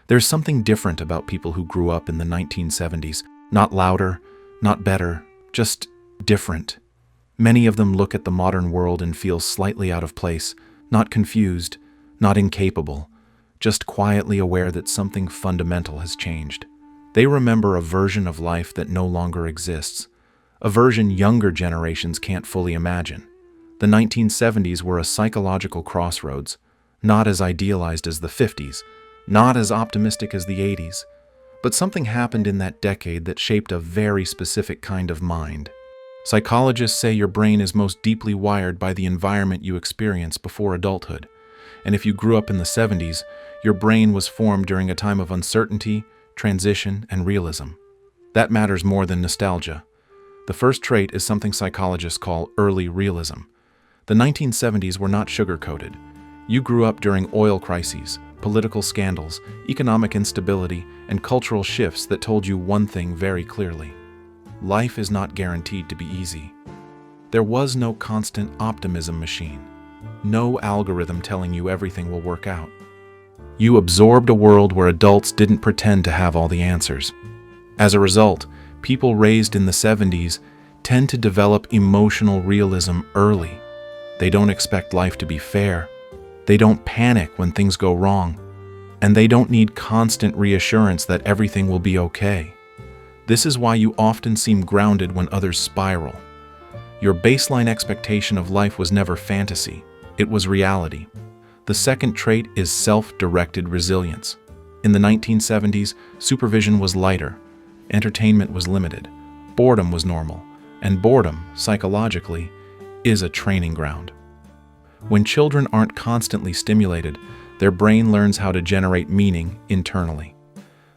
There's something different about people who grew up in the 1970s. Not louder, not better, just different. Many of them look at the modern world and feel slightly out of place, not confused, not incapable, just quietly aware that something fundamental has changed. They remember a version of life that no longer exists, a version younger generations can't fully imagine. The 1970s were a psychological crossroads, not as idealized as the 50s, not as optimistic as the 80s, but something happened in that decade that shaped a very specific kind of mind. Psychologists say your brain is most deeply wired by the environment you experience before adulthood. And if you grew up in the 70s, your brain was formed during a time of uncertainty, transition, and realism. That matters more than nostalgia. The first trait is something psychologists call early realism. The 1970s were not sugar-coated. You grew up during oil crises, political scandals, economic instability, and cultural shifts that told you one thing very clearly. Life is not guaranteed to be easy. There was no constant optimism machine, no algorithm telling you everything will work out. You absorbed a world where adults didn't pretend to have all the answers. As a result, people raised in the 70s tend to develop emotional realism early. They don't expect life to be fair. They don't panic when things go wrong. And they don't need constant reassurance that everything will be okay. This is why you often seem grounded when others spiral. Your baseline expectation of life was never fantasy, it was reality. The second trait is self-directed resilience. In the 1970s, supervision was lighter, entertainment was limited, boredom was normal, and boredom, psychologically, is a training ground. When children aren't constantly stimulated, their brain learns how to generate meaning internally.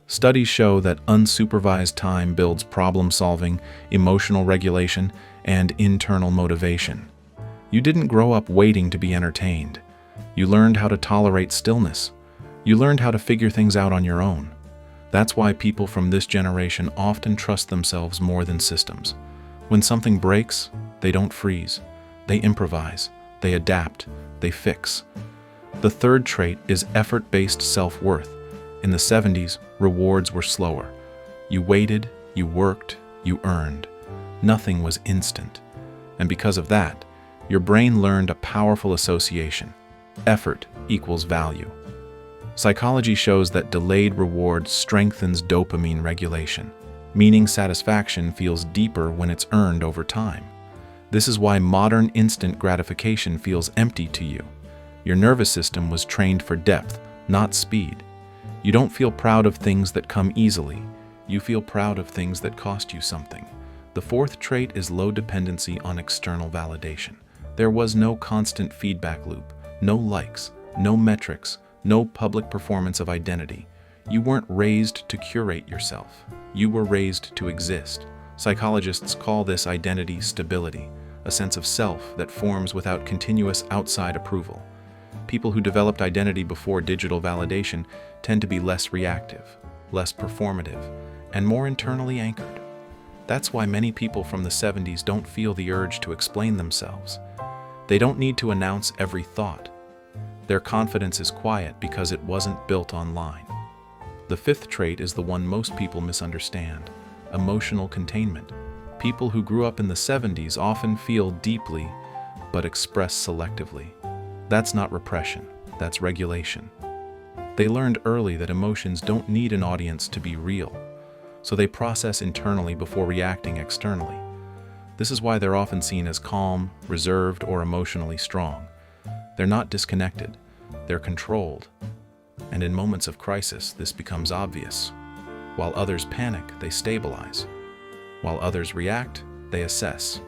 Studies show that unsupervised time builds problem-solving, emotional regulation, and internal motivation. You didn't grow up waiting to be entertained. You learned how to tolerate stillness. You learned how to figure things out on your own. That's why people from this generation often trust themselves more than systems. When something breaks, they don't freeze. They improvise. They adapt. They fix. The third trait is effort-based self-worth. In the 70s, rewards were slower. You waited, you worked, you earned. Nothing was instant. And because of that, your brain learned a powerful association. Effort equals value. Psychology shows that delayed reward strengthens dopamine regulation, meaning satisfaction feels deeper when it's earned over time. This is why modern instant gratification feels empty to you. Your nervous system was trained for depth, not speed. You don't feel proud of things that come easily. You feel proud of things that cost you something. The fourth trait is low dependency on external validation. There was no constant feedback loop, no likes, no metrics, no public performance of identity. You weren't raised to curate yourself. You were raised to exist. Psychologists call this identity stability, a sense of self that forms without continuous outside approval. People who developed identity before digital validation tend to be less reactive, less performative, and more internally anchored. That's why many people from the 70s don't feel the urge to explain themselves. They don't need to announce every thought. Their confidence is quiet because it wasn't built online. The fifth trait is the one most people misunderstand: emotional containment. People who grew up in the 70s often feel deeply, but express selectively. That's not repression, that's regulation. They learned early that emotions don't need an audience to be real, so they process internally before reacting externally. This is why they're often seen as calm, reserved, or emotionally strong. They're not disconnected, they're controlled. And in moments of crisis, this becomes obvious. While others panic, they stabilize. While others react, they assess.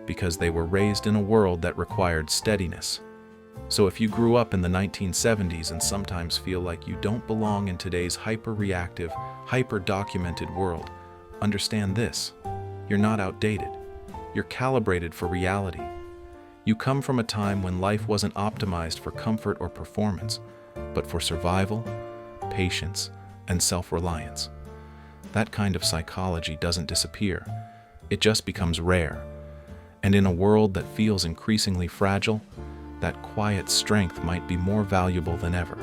Because they were raised in a world that required steadiness. So if you grew up in the 1970s and sometimes feel like you don't belong in today's hyper-reactive, hyper-documented world, understand this: you're not outdated. You're calibrated for reality. You come from a time when life wasn't optimized for comfort or performance, but for survival, patience, and self-reliance. That kind of psychology doesn't disappear. It just becomes rare. And in a world that feels increasingly fragile, that quiet strength might be more valuable than ever.